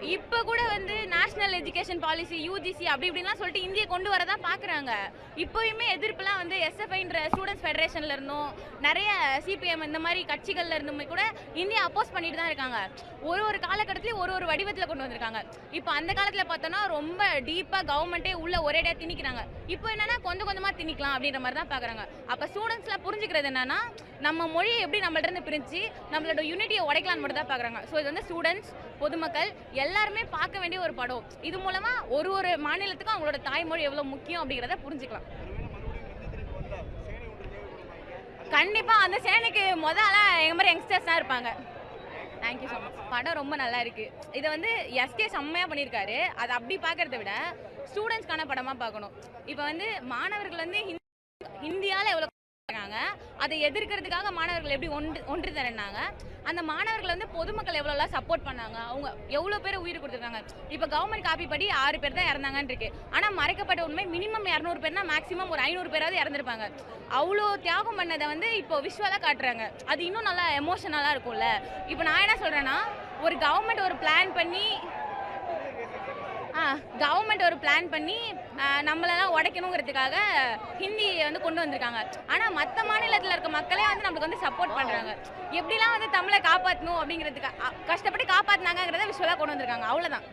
இப்ப கூட வந்து நேஷனல் எஜுகேஷன் பாலிசி யூஜிசி அப்படி இப்படின்லாம் சொல்லிட்டு இந்தியை கொண்டு வரதா பாக்குறாங்க. இப்பயுமே எதிர்ப்புலாம் வந்து எஸ்எஃப்ஐன்ற ஸ்டூடெண்ட்ஸ் ஃபெடரேஷன்ல இருந்தும் நிறைய சிபிஎம் இந்த மாதிரி கட்சிகள்ல இருந்துமே கூட இந்தியா அப்போஸ் பண்ணிட்டு தான் இருக்காங்க. ஒரு காலகட்டத்திலயும் ஒரு வடிவத்தில் கொண்டு வந்திருக்காங்க. இப்போ அந்த காலத்துல பார்த்தோம்னா ரொம்ப டீப்பா கவர்மெண்ட்டே உள்ள ஒரேடியா திணிக்கிறாங்க. இப்போ என்னன்னா கொஞ்சம் கொஞ்சமா திணிக்கலாம் அப்படின்ற மாதிரி தான் பாக்குறாங்க. அப்ப ஸ்டூடெண்ட்ஸ்லாம் புரிஞ்சுக்கிறது என்னன்னா நம்ம மொழியை எப்படி நம்மள்ட்ட இருந்து பிரிஞ்சு நம்மளோட யூனிட்டியை உடைக்கலான்னு மட்டும் தான் பாக்குறாங்க. ஸோ இது வந்து ஸ்டூடெண்ட்ஸ், பொதுமக்கள் எல்லாருமே பார்க்க வேண்டிய ஒரு படம். இது மூலமா ஒரு மாநிலத்துக்கும் அவங்களோட தாய்மொழி எவ்வளவு முக்கியம் அப்படிங்கிறத புரிஞ்சுக்கலாம். கண்டிப்பா அந்த சேனைக்கு முதல்ல எங்க மாதிரி யங்ஸ்டர்ஸ் தான் இருப்பாங்க. Thank you so much. படம் ரொம்ப நல்லா இருக்கு. இதை வந்து எஸ்கே செம்மையா பண்ணியிருக்காரு. அதை அப்படி பார்க்கறத விட ஸ்டூடெண்ட்ஸ்க்கான படமா பார்க்கணும். இப்போ வந்து மாணவர்கள் வந்து ஹிந்தியால எவ்வளோ இருக்காங்க, அதை எதிர்க்கிறதுக்காக மாணவர்கள் எப்படி ஒன்று திரண்டாங்க, அந்த மாணவர்கள் வந்து பொதுமக்கள் எவ்வளோலாம் சப்போர்ட் பண்ணாங்க, அவங்க எவ்வளோ பேர் உயிர் கொடுத்துருக்காங்க. இப்போ கவர்மெண்ட் காப்பி படி 6 பேர் தான் இறந்தாங்கன்னு இருக்கு. ஆனால் மறைக்கப்பட்ட உண்மை மினிமம் 200 பேர்னா மேக்ஸிமம் ஒரு 500 பேராவது இறந்துருப்பாங்க. அவ்வளோ தியாகம் பண்ணதை வந்து இப்போ விஷுவலாக காட்டுறாங்க. அது இன்னும் நல்லா எமோஷனலாக இருக்கும்ல. இப்போ நான் என்ன சொல்கிறேன்னா, ஒரு கவர்மெண்ட் ஒரு பிளான் பண்ணி நம்மளெல்லாம் உடைக்கணுங்கிறதுக்காக ஹிந்தியை வந்து கொண்டு வந்திருக்காங்க. ஆனால் மற்ற மாநிலத்தில் இருக்க மக்களே வந்து நம்மளுக்கு வந்து சப்போர்ட் பண்ணுறாங்க. எப்படிலாம் வந்து தமிழை காப்பாற்றணும் அப்படிங்கிறதுக்கு கஷ்டப்பட்டு காப்பாற்றினாங்கிறத விஷுவலாக கொண்டு வந்திருக்காங்க. அவ்வளோதான்.